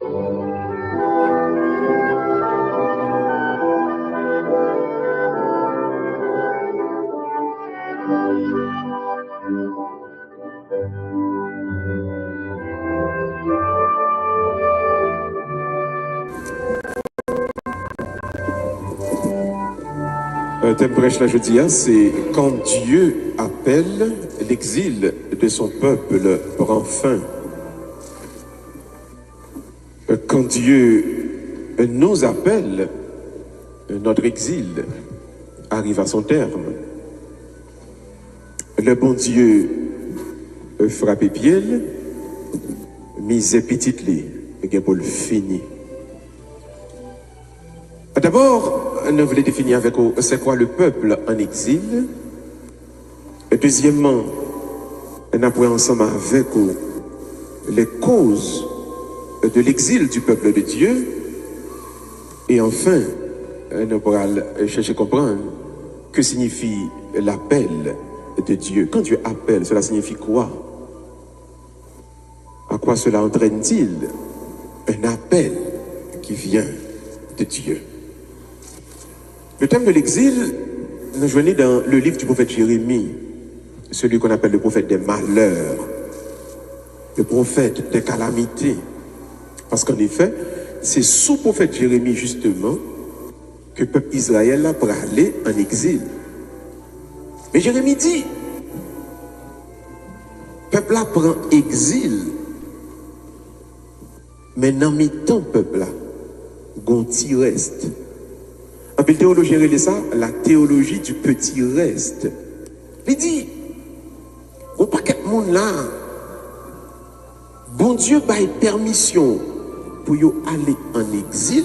Thème prêche la jeudi, c'est quand Dieu appelle, l'exil de son peuple prend fin. Quand Dieu nous appelle, notre exil arrive à son terme. Le bon Dieu frappe pied, mise petite lit, et pour le finir. D'abord, nous voulons définir avec vous c'est quoi le peuple en exil. Et deuxièmement, nous avons ensemble avec vous les causes de l'exil du peuple de Dieu. Et enfin, nous pourrons chercher à comprendre que signifie l'appel de Dieu. Quand Dieu appelle, cela signifie quoi? À quoi cela entraîne-t-il? Un appel qui vient de Dieu. Le thème de l'exil, nous joignons dans le livre du prophète Jérémie, celui qu'on appelle le prophète des malheurs, le prophète des calamités. Parce qu'en effet, c'est sous prophète Jérémie justement que le peuple Israël a aller en exil. Mais Jérémie dit, le peuple là prend exil, mais dans mi-temps peuple là, gonti reste. En fait, théologie relève ça, la théologie du petit reste. Il dit, on pas quel monde là, bon Dieu baille permission pour yo aller en exil,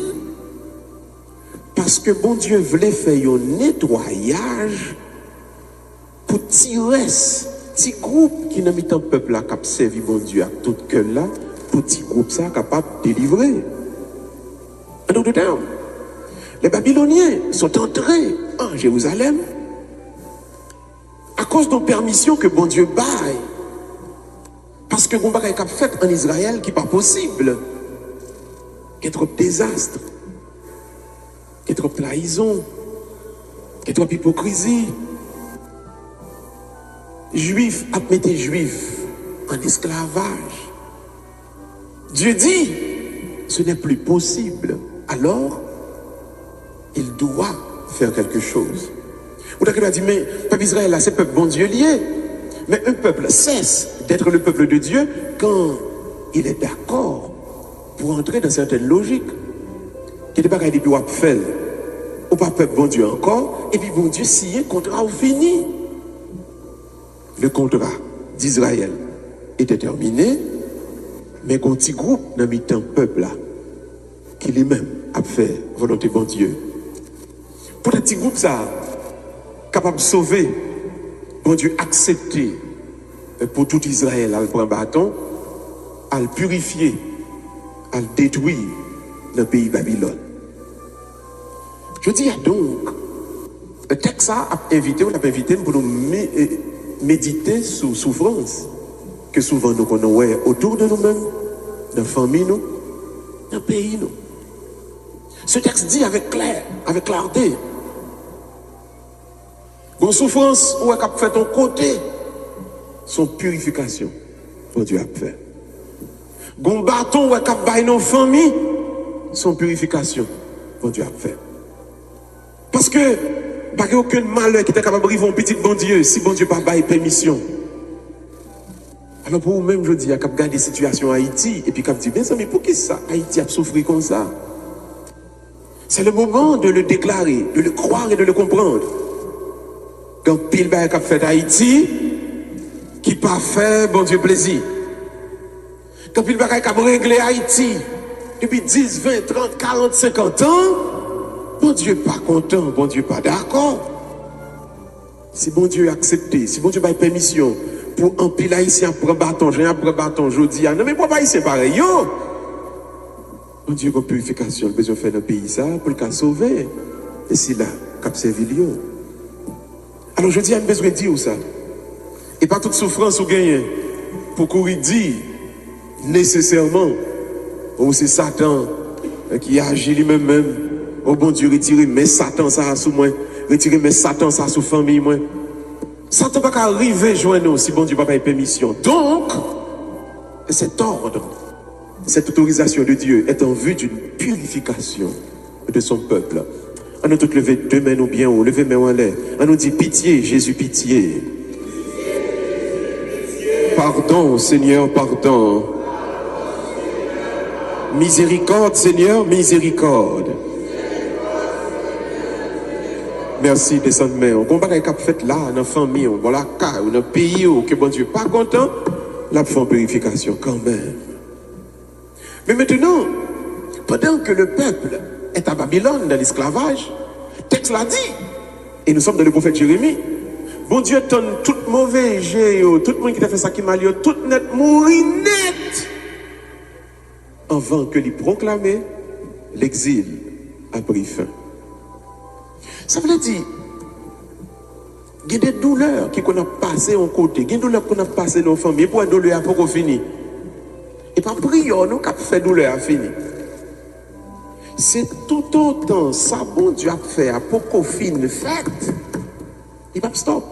parce que bon Dieu voulait faire un nettoyage pour petit reste, petit groupe qui n'a mis tant peuple là, qui a servi bon Dieu à tout cœur là, pour petit groupe ça capable de délivrer. En d'autres termes, les Babyloniens sont entrés en Jérusalem à cause d'une permission que bon Dieu baille. Parce que bon bagay qu'a fait en Israël qui n'est pas possible. Qu'il y a trop de désastres, qu'il y a trop de trahison, qu'il y a trop d'hypocrisie. Juifs a mis les Juifs en esclavage. Dieu dit, ce n'est plus possible. Alors, il doit faire quelque chose. Vous avez dit, mais peuple Israël, là, c'est peuple bon Dieu lié. Mais un peuple cesse d'être le peuple de Dieu quand il est d'accord pour entrer dans certaines logiques. Qui n'est pas qu'à dire, puis on fait, ou pas peuple bon Dieu encore, et puis bon Dieu signe contrat ou fini. Le contrat d'Israël était terminé, mais un petit groupe n'a mis un peuple là, qui lui-même a fait volonté bon Dieu. Pour un petit groupe ça, capable de sauver, bon Dieu accepter pour tout Israël à le prendre bâton, à le purifier, à le détruire dans le pays Babylone. Je dis donc, le texte a invité, on l'a invité pour nous méditer sur souffrance que souvent nous connaissons autour de nous-mêmes, dans la famille, nous, dans le pays. Nous. Ce texte dit avec clarté, une souffrance où elle a fait ton côté, son purification, bon Dieu a fait. Un bâton où elle a fait nos familles, son purification, bon Dieu a fait. Parce que, il n'y a aucun malheur qui est capable de briver un petit bon Dieu si bon Dieu n'a pas permission. Alors pour vous-même, je dis, il y a qu'à regarder la situation en Haïti et puis qu'à dire, mais pour qui ça, Haïti a souffert comme ça? C'est le moment de le déclarer, de le croire et de le comprendre. Quand pile bail qu'a fait Haïti, qui pas fait, bon Dieu plaisir. Quand pile bail qu'a réglé Haïti, depuis 10, 20, 30, 40, 50 ans, bon Dieu pas content, bon Dieu pas d'accord. Si bon Dieu accepté, si bon Dieu a permission pour un pile haïtien prendre bâton, j'ai un bâton, je dis, non mais pourquoi haïtien pareil, yo? Bon Dieu, comme purification, le besoin de faire dans le pays ça, pour le cas sauver. Et si là, cap servi. Alors je dis, il y a besoin de dire ça. Et pas toute souffrance ou gain pour courir dire nécessairement ou c'est Satan qui agit lui-même. Oh bon Dieu, retirez mes Satan ça sous moi, retirez mes Satan ça sous famille moi. Satan pas arriver joindre nous si bon Dieu pas permission. Donc, cet ordre, cette autorisation de Dieu est en vue d'une purification de son peuple. On nous tous lever deux mains ou bien haut, lever main en l'air. On nous dit pitié, Jésus, pitié. Pardon, Seigneur, pardon. Miséricorde, Seigneur, miséricorde. Merci, descendre main. On combat avec cap fait là, dans la famille, dans la cas, dans le pays, que bon Dieu pas content, là, pour faire purification quand même. Mais maintenant, pendant que le peuple est à Babylone, dans l'esclavage, le texte l'a dit, et nous sommes dans le prophète Jérémie, bon Dieu donne tout mauvais jet, tout le monde qui a fait ça qui m'a tout net, mourir net, avant que lui proclamer l'exil a pris fin. Ça veut dire, il y a des douleurs qu'on a passées en côté, il y a des douleurs qu'on a passées dans la famille, pour une douleur pour qu'on finisse. Et pas prière, nous qui fait douleur à finir. C'est tout autant ça, bon Dieu a fait pour qu'on finisse fait. Il va stop.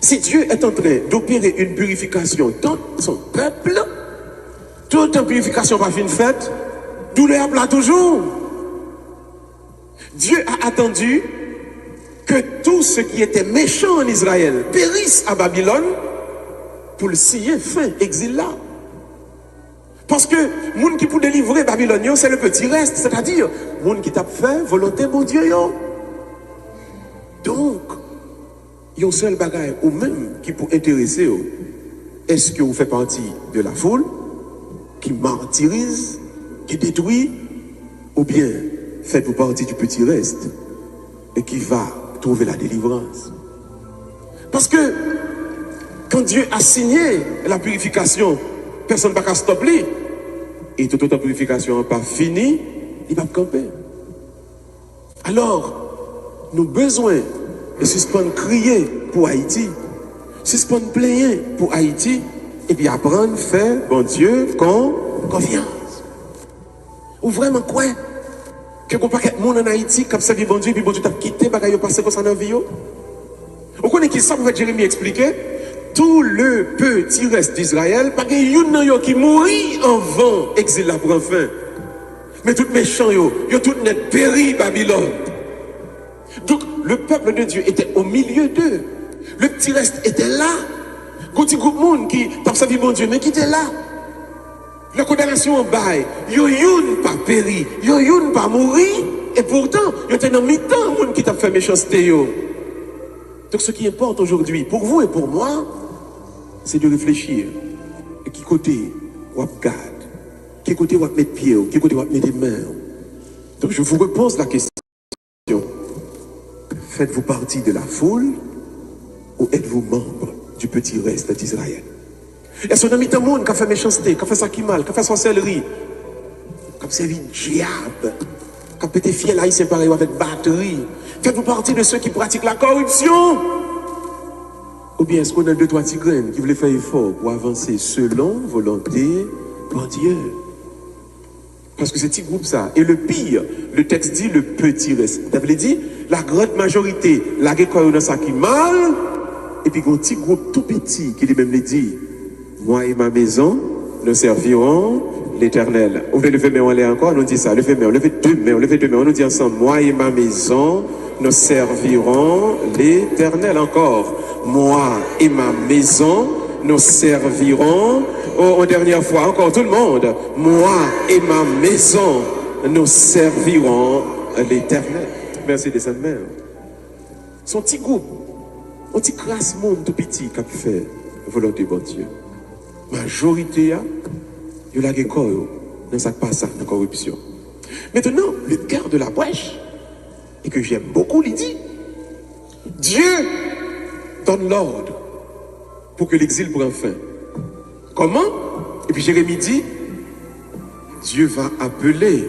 Si Dieu est en train d'opérer une purification dans son peuple, toute une purification va finir faite, douleur là toujours. Dieu a attendu que tout ce qui était méchant en Israël périsse à Babylone pour le scier fin exil là. Parce que le monde qui peut délivrer Babylone, c'est le petit reste, c'est-à-dire le monde qui t'a fait volonté mon Dieu. Yo. Donc, il y a un seul bagage ou même qui peut intéresser. Est-ce que vous faites partie de la foule qui martyrise, qui détruit, ou bien faites-vous partie du petit reste et qui va trouver la délivrance? Parce que quand Dieu a signé la purification, personne ne va stopper. Et toute autre purification n'est pas finie, il va camper. Alors, nous avons besoin de suspendre crier pour Haïti, suspendre plaigner pour Haïti, et puis apprendre à faire, bon Dieu, confiance. Ou vraiment quoi? Que qu'on pas de monde en Haïti qui a servi bon Dieu, puis bon Dieu t'a quitté, bagaille passé comme ça dans la vie. Vous connaissez qui ça, pour Jérémie expliquer? Tout le petit reste d'Israël, pas qu'il y a qui mourit avant exil la pour fin. Mais tout méchant, yo tout net péri Babylone. Donc, le peuple de Dieu était au milieu d'eux. Le petit reste était là. Quand il y a un monde qui t'a servi bon Dieu, mais qui était là. La condamnation en bail, yo pas péri, yo pas mourir, et pourtant, yo était dans mi-temps, monde qui t'a fait méchanceté yo. Donc ce qui importe aujourd'hui, pour vous et pour moi, c'est de réfléchir. Et qui côté ou garde, qui côté ou mettre pied, qui côté ou mettre mains. Donc je vous repose la question. Faites-vous partie de la foule ou êtes-vous membre du petit reste d'Israël? Est-ce qu'on a mis un monde qui a fait méchanceté, qui a fait ça qui mal, qui a fait sorcellerie, qui a servi diable, qui a pété fiel haïtien pareil avec batterie? Faites-vous partie de ceux qui pratiquent la corruption? Ou bien est-ce qu'on a deux, trois petits graines qui voulaient faire effort pour avancer selon volonté de Dieu? Parce que c'est petit groupe ça. Et le pire, le texte dit le petit reste. Ça veut dire la grande majorité, la récolte dans ça qui mal, et puis un petit groupe tout petit qui lui-même dit, moi et ma maison, nous servirons l'Éternel. On veut lever main en l'air encore, on nous dit ça, lever main, on levez deux mains, on nous dit ensemble, moi et ma maison, nous servirons l'Éternel encore. Moi et ma maison, nous servirons, en dernière fois, encore tout le monde, moi et ma maison, nous servirons l'Éternel. Merci de cette mère. Son petit groupe, un petit classe monde tout petit qui a fait volonté de Dieu. Majorité, il y a la récolte dans ce passage de corruption. Maintenant, le cœur de la brèche, et que j'aime beaucoup, il dit, Dieu donne l'ordre pour que l'exil prenne fin. Comment? Et puis Jérémie dit, Dieu va appeler,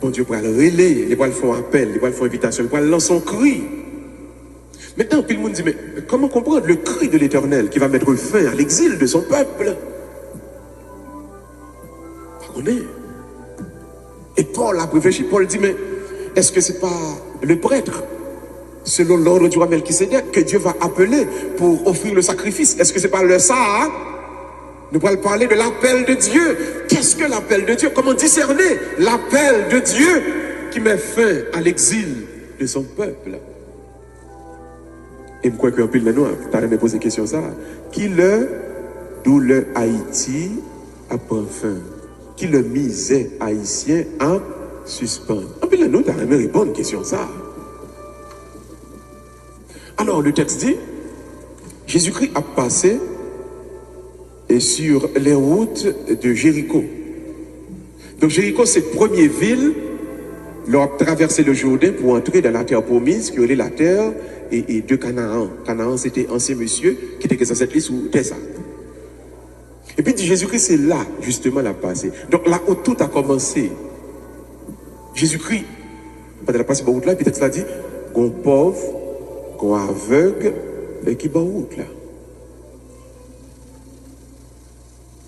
bon Dieu va le relayer, il va le faire appel, il va le faire invitation, il va le lancer son cri. Maintenant, puis le monde dit, mais comment comprendre le cri de l'Éternel qui va mettre fin à l'exil de son peuple? On est. Et Paul a réfléchi. Paul dit, mais est-ce que c'est pas le prêtre, selon l'ordre du roi Melchisédek, que Dieu va appeler pour offrir le sacrifice? Est-ce que c'est pas le ça, hein? Nous allons parler de l'appel de Dieu. Qu'est-ce que l'appel de Dieu? Comment discerner l'appel de Dieu qui met fin à l'exil de son peuple? Et je crois qu'un peu de nous, tu as posé une question ça. Qui d'où le Haïti apprend fin? Qui le misait haïtien en suspens? Un peu de nous, tu as répondu à une question ça. Alors le texte dit, Jésus-Christ a passé et sur les routes de Jéricho. Donc Jéricho, c'est la première ville, leur a traversé le Jourdain pour entrer dans la terre promise, qui est la terre et de Canaan. Canaan, c'était ancien monsieur qui était censé être sous Tessa. Et puis Jésus-Christ, c'est là, justement, la passé. Donc là où tout a commencé, Jésus-Christ, pendant la passé par route là, puis le texte là dit, qu'on pauvre, qu'on aveugle, et qui bat route là.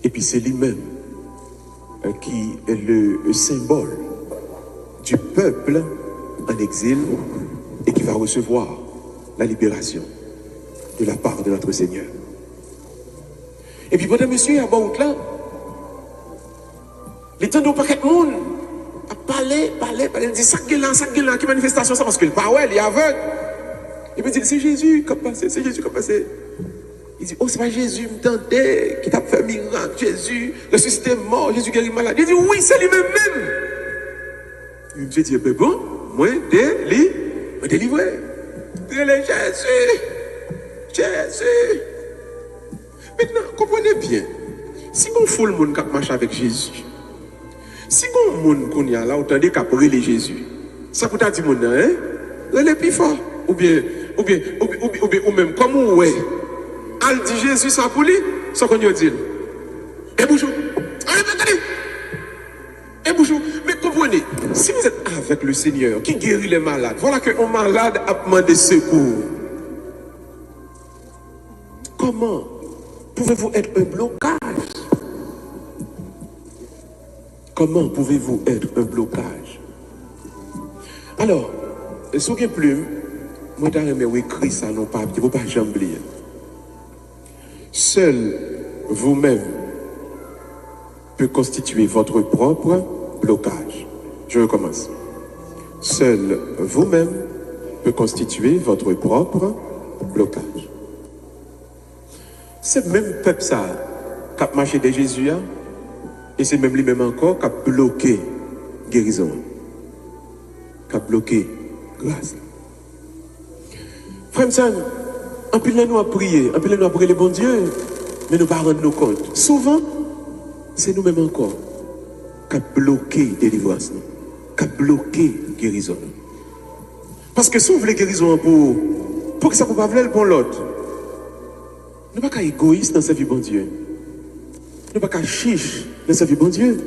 Et puis c'est lui-même qui est le symbole du peuple en exil et qui va recevoir la libération de la part de notre Seigneur. Et puis pendant monsieur à route là, les temps de paquet de monde a parlé, il dit ça qui manifestation ça parce que le parole il est aveugle. Et puis il dit c'est Jésus qui a passé, c'est Jésus qui a passé. Il dit, oh, c'est pas Jésus, me tentait, qui t'a fait miracle, Jésus, ressuscité mort, Jésus guérit malade. Il dit, oui, c'est lui-même même. Il me dit, bon, moi, délivré. Jésus. Maintenant, comprenez bien, si on fout le monde qui marche avec Jésus, si on monde qu'on y a là, on tendait qu'à brûler Jésus, ça peut dire, mon hein, relais plus fort, ou même, comme on est. Al dit Jésus ça pour lui, ça qu'on y dit. Et bonjour. Et bonjour. Mais comprenez, si vous êtes avec le Seigneur qui guérit les malades, voilà qu'un malade a demandé secours. Comment pouvez-vous être un blocage? Comment pouvez-vous être un blocage? Alors, sous une plume, moi j'ai écrit ça non pas, il ne faut pas jamais oublier. Seul vous-même peut constituer votre propre blocage. Je recommence. Seul vous-même peut constituer votre propre blocage. C'est même peuple ça qui a marché de Jésus et c'est même lui-même encore qui a bloqué guérison, qui a bloqué grâce. Frère Sam, en plus, nous avons prié, le bon Dieu, mais nous ne pas rendre compte. Souvent, c'est nous-mêmes encore qui avons bloqué la délivrance, qui avons bloqué la guérison. Parce que si vous voulez guérison pour que ça ne peut pas venir pour l'autre, nous ne sommes pas égoïstes dans sa vie, bon Dieu. Nous ne sommes pas chiches dans sa vie, bon Dieu.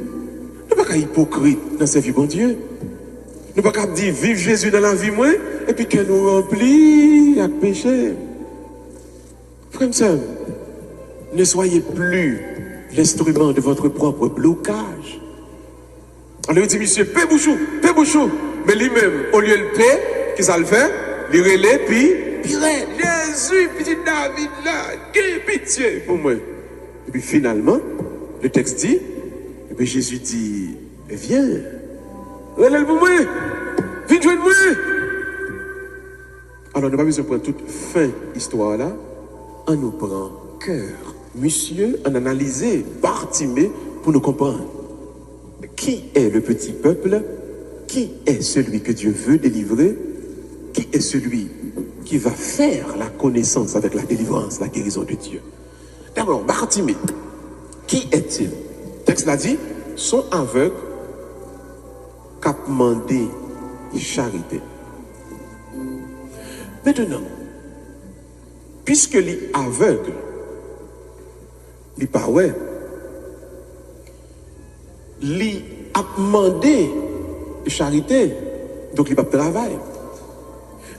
Nous ne sommes pas hypocrites dans sa vie, bon Dieu. Nous ne sommes pas dire vive Jésus dans la vie, moi, et puis qu'elle nous remplit avec péché. Frère et sœur, ne soyez plus l'instrument de votre propre blocage. Alors il dit, monsieur, paix bouchou. Mais lui-même, au lieu de paix, qu'est-ce qu'il fait? Il relève, puis Jésus, petit David là, quelle pitié pour moi. Et puis finalement, le texte dit, et puis Jésus dit, viens, relève pour moi, viens joindre moi. Alors nous n'avons pas besoin de prendre toute fin histoire là. On nous prend cœur, monsieur, on analyse Bartimée pour nous comprendre. Qui est le petit peuple? Qui est celui que Dieu veut délivrer? Qui est celui qui va faire la connaissance avec la délivrance, la guérison de Dieu? D'abord, Bartimée, qui est-il? Le texte l'a dit, son aveugle qui a demandé charité. Maintenant, puisque les aveugles, les pas ouais, les a demandé charité, donc il pas travail,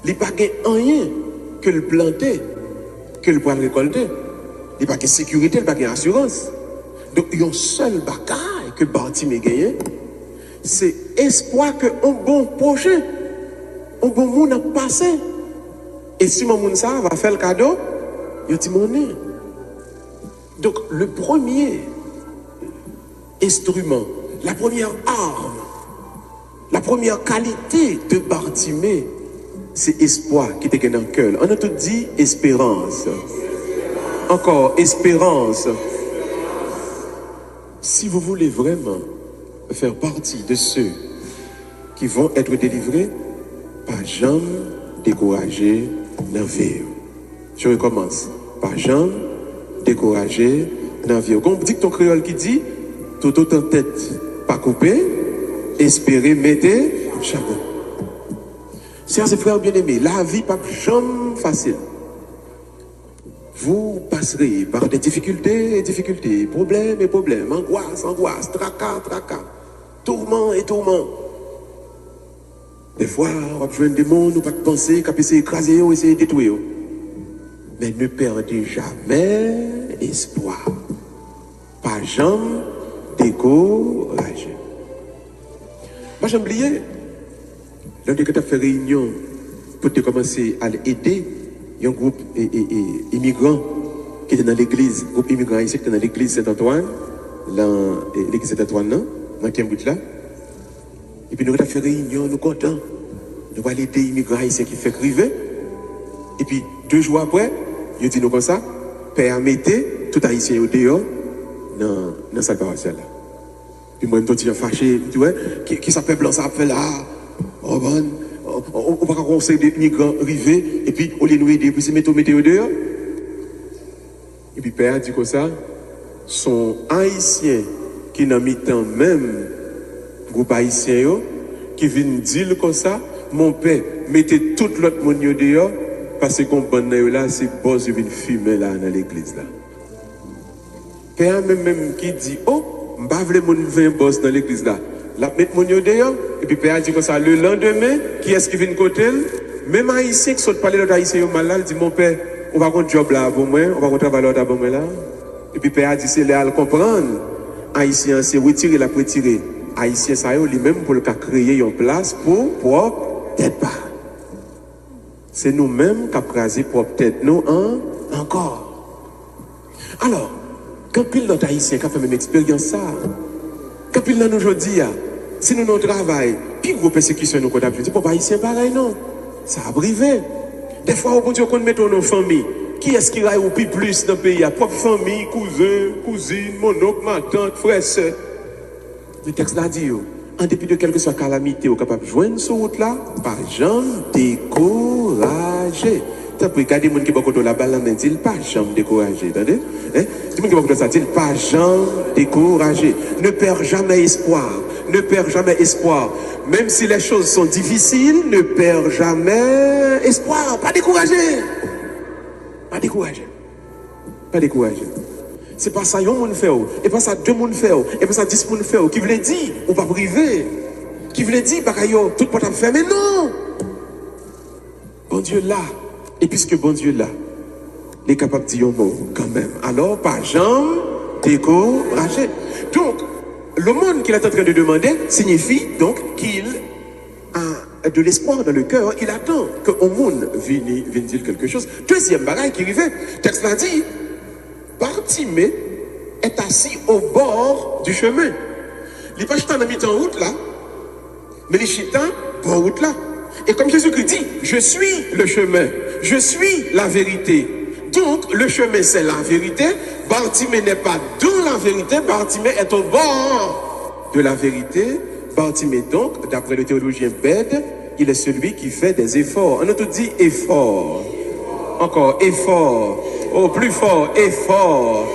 il pas rien que le planter, que le prendre récolter, il pas de sécurité, il pas d'assurance. Donc il y a un seul bagaille que Bartimée gagne, c'est espoir que un bon prochain, un bon monde a passé. Et si mon monde ça va faire le cadeau, il dit mon nez. Donc le premier instrument, la première arme, la première qualité de Bartimée, c'est espoir qui était dans le cœur. On a tout dit espérance. Encore espérance. Si vous voulez vraiment faire partie de ceux qui vont être délivrés, pas jamais décourager dans la vie. Je recommence. Pas jamais décourager dans la vie. Comme dit ton créole qui dit, tout en tête, pas coupé, espérer, mettez, chapeau. Chers et frères bien-aimés, la vie pas jamais facile. Vous passerez par des difficultés et difficultés, problèmes et problèmes, angoisse, tracas, tourment et tourment. Des fois, on va jouer des mondes, on va penser qu'à essayer d'écraser ou essayer de détruire. Mais ne perdez jamais espoir. Pas jamais décourager. Moi, j'ai oublié, l'un des que tu as fait réunion pour te commencer à l'aider, il y a un groupe immigrant qui était dans l'église, groupe immigrant ici qui était dans l'église Saint-Antoine, l'église Saint-Antoine, dans Cambridge là. Et puis nous avons fait réunion, nous sommes contents. Nous allons aider les immigrants haïtiens qui fait criver. Et puis 2 jours après, ils disent nous comme ça, permettez tout haïtien au dehors dans cette paroisse-là. Puis moi, je me suis fâché, je me dis, qui s'appelle blanc, ça fait là, on va conseiller des migrants arriver, et puis on les nous aider, puis c'est mettre au dehors. Et puis Père dit comme ça, sont haïtiens qui n'ont mis tant même groupe haïtien qui viennent dire comme ça, mon père, mettez tout l'autre monde dehors, parce qu'on bonne là, c'est boss qui vient fumer là dans l'église là. Père même qui dit, oh, m'pas vle mon vin boss dans l'église là. La mettre mon dehors, et puis Père dit comme ça, le lendemain, qui est-ce qui vient côté? Même haïtien qui saute parler de haïtien mal là, il dit, mon père, on va faire un job là pour moi, on va travailler là pour moi là. Et puis Père dit, c'est là à comprendre. Haïtien, c'est retirer la retirer. Haïtien, ça y est, lui-même pour le cas créer une place pour propre tête pas. C'est nous-mêmes qui avons crasé propre tête nous encore. Alors, quand pile notre haïtien qui a fait même expérience ça, quand pile dans nous aujourd'hui, si nous nous travaillons, puis gros persécution nous qu'on a dit, pour haïtien pareil non, ça a privé. Des fois, on dit qu'on met nos familles. Qui est-ce qui raille au plus dans le pays? Propre famille, cousin, cousine, mon oncle, ma tante, frère, soeur. Le texte l'a dit, en dépit de quelque soit calamité, vous capable de joindre ce route là, par jamais découragé. T'as pris, regardez les gens qui ont la balle, mais dit pas jamais découragé, entendez? Les gens qui ont ça, dit pas jamais découragé. Ne perds jamais espoir. Ne perds jamais espoir. Même si les choses sont difficiles, ne perds jamais espoir. Pas découragé. Pas découragé. Pas découragé. C'est pas ça, un monde fait, et pas ça, 2 monde fait, et pas ça, 10 monde fait, qui voulait dire, ou pas privé, qui voulait dire, bah, tout le monde fait, mais non! Bon Dieu là, et puisque bon Dieu là, il est capable de dire un mot quand même. Alors, pas jamais découragé. Donc, le monde qu'il est en train de demander signifie donc qu'il a de l'espoir dans le cœur, il attend qu'un monde vienne dire quelque chose. Deuxième bagaille qui arrivait, texte l'a dit, Bartimée est assis au bord du chemin. Il n'est pas chita dans mi-temps route là, mais il est chita bord route là. Et comme Jésus-Christ dit, je suis le chemin, je suis la vérité. Donc le chemin c'est la vérité. Bartimée n'est pas dans la vérité, Bartimée est au bord de la vérité. Bartimée donc, d'après le théologien Bède, il est celui qui fait des efforts. On a tout dit effort. Encore effort. Oh, plus fort, effort.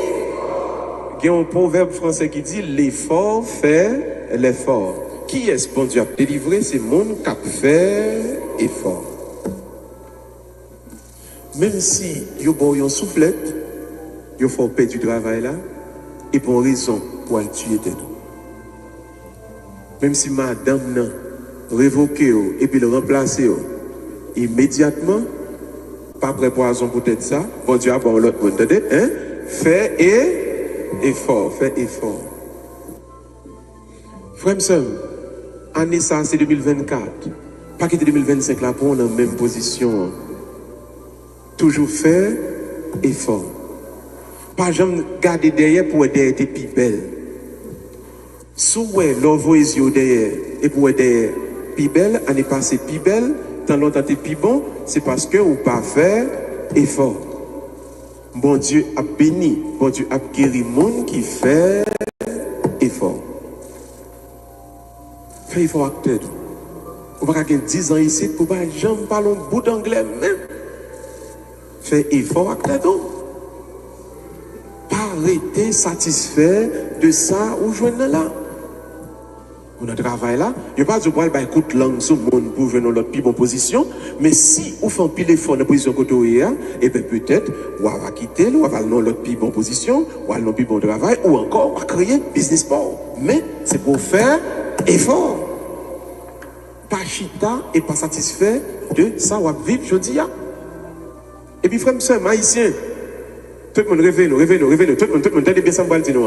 Il y a un proverbe français qui dit l'effort fait l'effort. Qui est-ce bon Dieu a délivré? C'est mon qui a fait effort. Même si il y a un soufflette, il faut perdre du travail là, et pour une raison pour le tuer de nous. Même si madame n'a révoqué et puis le remplacé immédiatement, pas prêt poison pour être ça, bon Dieu a bon l'autre, vous entendez? Hein? Fais effort, fais effort. Frère, année ça, c'est 2024. Pas quitter 2025 là, pour on est en même position. Toujours faire effort. Pas jamais garder derrière pour aider être plus belle. Souhait l'envoyer derrière et pour aider plus belle, année passée plus belle, tant longtemps t'es plus bon, c'est parce que ou pas faire effort. Bon Dieu a béni, bon Dieu a guéri monde qui fait effort. Fait effort acteur. On va gagner 10 ans ici pour pas jamais parler un bout d'anglais même. Fait effort acteur. Pas arrêter satisfait de ça ou joindre là. On a travail là, je ne pas dire qu'il écoute langue sur le monde pour venir dans l'autre plus bonne position, mais si on fait un pile effort dans la position côté et bien peut-être, on va quitter, on va aller dans l'autre plus bonne position, on va aller dans plus bon travail, ou encore, on va créer business sport. Mais c'est pour faire effort. Pas chita et pas satisfait de ça, on va vivre, je dis. Et puis, frère, monsieur, haïtien, tout le monde réveille, tout le monde, tendez bien ça, on va dire,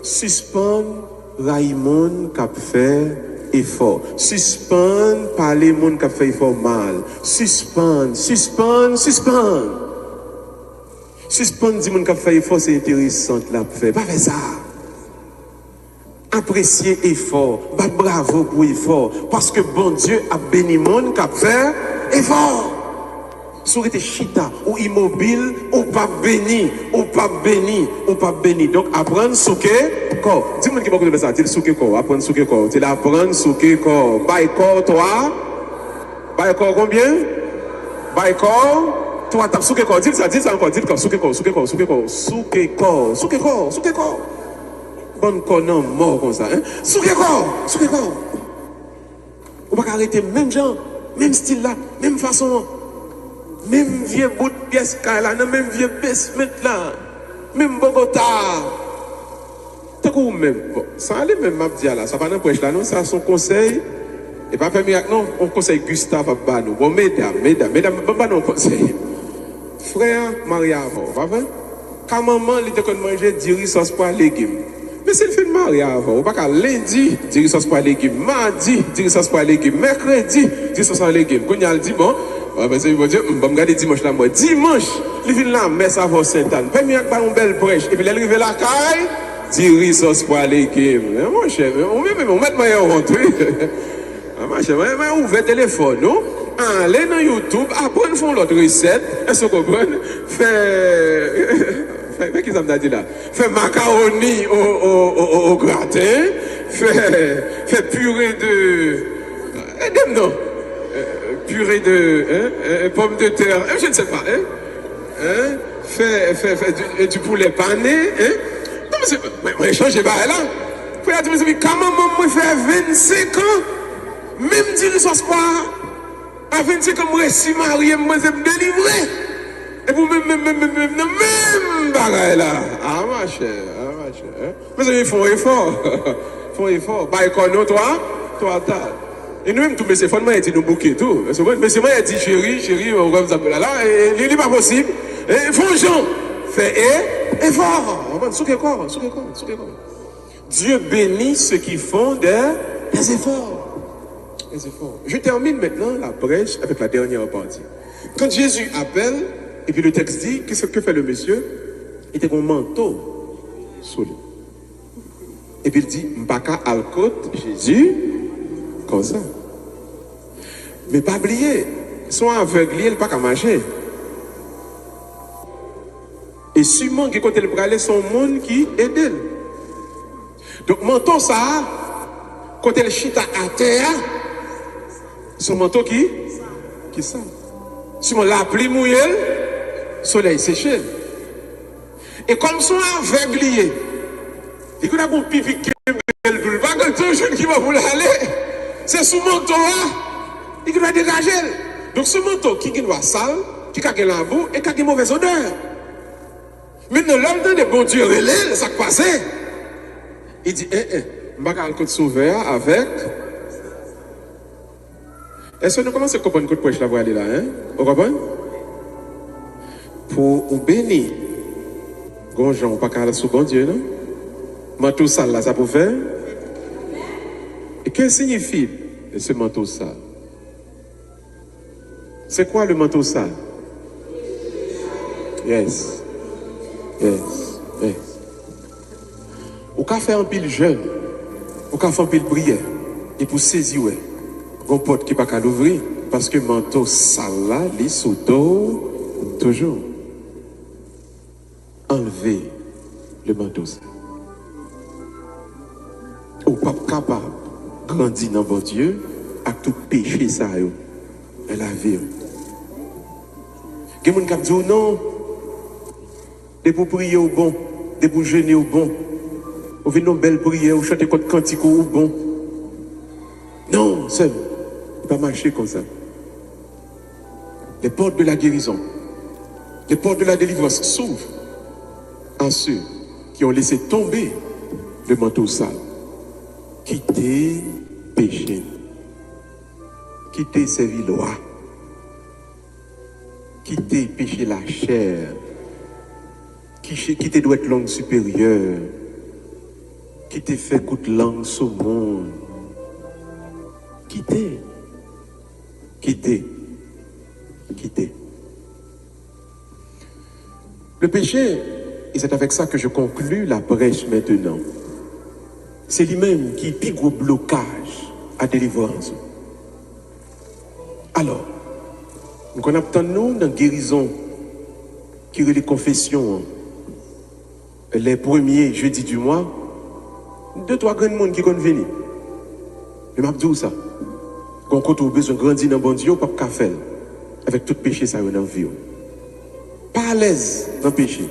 suspendre. Raymond qui a fait effort. Suspendre, parler monde qui a fait effort mal. Suspendre. Suspendre, dire monde qui a fait effort, c'est intéressant là faire. Pas faire ça. Apprécier effort. Bah, bravo pour effort. Parce que bon Dieu a béni monde qui a fait effort. Si vous êtes chita ou immobile, ou pas béni, ou pas béni, ou pas béni. Donc, apprendre souke corps. Dis-moi qui va écouter ça. Dis souke corps. Apprendre souke corps. Tu l'apprendre souke corps. Bail corps, toi. Bail corps combien? Bail corps. Toi, t'as souke corps. Dis ça encore. Dis corps. Souke corps, souke corps, souke corps. Souke corps, souke corps, souke corps. Bonne corps non, mort comme ça. Hein? Souke corps, souke corps. On va arrêter même genre, même style là, même façon. Même vieux bout de pièce là, même vieux basement là, même Bogota. T'as quoi même? Bon, ça allait même m'abdia là, ça va n'empêcher là, non, ça son conseil. Et pas permis, non, on conseille Gustave à Banou. Bon, mesdames, pas non conseil. Frère, Maria avant, pas vrai? Quand maman, il était qu'on mangeait du riz sauce pois légumes. Mais c'est le fait de Maria avant. On va qu'à lundi, du riz sauce pois légumes. Mardi, du riz sauce pois légumes. Mercredi, du riz sauce pois légumes. Quand il a dit, bon, c'est bon Dieu, je vais regarder dimanche là, moi. Dimanche, il vient là, mais ça va Sainte-Anne. Premier avec une belle brèche. Et puis, il arrive à la caille, du riz sauce pois légumes. Mon cher, on met ma honte, oui. Mon cher, on ouvre le téléphone, non? Allez dans YouTube, apprendre font l'autre recette. Est-ce que vous comprenez? Qu'est-ce que ça me dit là? Fait macaroni au gratin. Fait purée de. Non. Purée de pommes de terre. Je ne sais pas. Fait du poulet pané. Non, mais c'est. Mais changez pas là. Frère, tu me dis, comment moi fait 25 ans? Même dire ce soir. À 25 ans, moi, si marié, moi, je me délivrer. Et vous même bagaille là. Ah, ma chère. Mais ils font effort. Bah, écoute, toi, t'as. Et nous-mêmes, tout, mais c'est fondement, il dit nous bouquer tout. Mais c'est moi, il dit chérie, on va vous appeler là. Et il n'est pas possible. Et faut gens. Fait effort. On va souquer quoi. Dieu bénit ceux qui font des efforts. Je termine maintenant la brèche avec la dernière partie. Quand Jésus appelle, et puis le texte dit, qu'est-ce que fait le monsieur? Il était un manteau sous lui. Et puis il dit, Mbaka al-Côte, Jésus, comme ça. Mais pas oublier, son aveugle, il n'est pas qu'à marcher. Et sûrement, quand il peut aller, son monde qui aide. Donc, manteau ça, quand il chita à terre, son manteau qui ça. Si on la pluie mouillée, soleil séché. Et comme son aveuglier, il y a un pipi qui est belle, pas que tout jeune qui va vouloir aller, c'est sous manteau là, il va dégager. Donc ce manteau qui est sale, qui a la boue et qui a une mauvaise odeur. Maintenant, l'homme de bon Dieu relève, ça passe. Il dit, je vais le sauver avec. Est-ce que nous commençons à comprendre que le la aller là, hein? Vous comprenez? Pour nous bénir, quand on ne pas aller sous bon Dieu, non? Mais tout ça là, ça peut faire. Et qu'est-ce que signifie ce manteau sale? C'est quoi le manteau sale? Yes. Yes. Yes. Ou qu'a fait un pile jeune, ou qu'a fait un pile prière, et pour saisir, ouais, une porte qui n'est pas qu'à l'ouvrir, parce que manteau sale là, les sautos, toujours. Enlever le manteau sale. Ou pas capable de grandir dans votre Dieu, avec tout péché ça, et la vie. Il y a des gens qui disent non, de pour prier au bon, de pour jeûner au bon, on fait une belle prière, on chante contre cantique au bon. Non, seul, il ne peut pas marcher comme ça. Les portes de la guérison, les portes de la délivrance s'ouvrent à ceux qui ont laissé tomber le manteau sale. Quitter péché, quitter servir loi, quitter péché la chair, quitter doit être langue supérieure, quitter faire coup de langue au monde, quitter. Le péché, et c'est avec ça que je conclus la brèche maintenant, c'est lui-même qui pique au blocage à délivrance. Alors, nous attendons dans la guérison qui est les confessions, les premiers jeudis du mois, 2-3 grands monde qui vont venir. Je m'a dit ça. Quand on a besoin de grandir dans le bon Dieu, pas de faire avec tout péché ça dans la vie. Pas à l'aise dans le péché.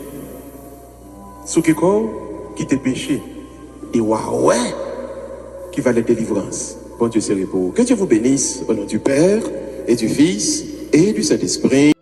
Ce qui quitte le péché. Et ouais, qui va la délivrance. Bon Dieu, c'est pour vous. Que Dieu vous bénisse au nom du Père et du Fils et du Saint-Esprit.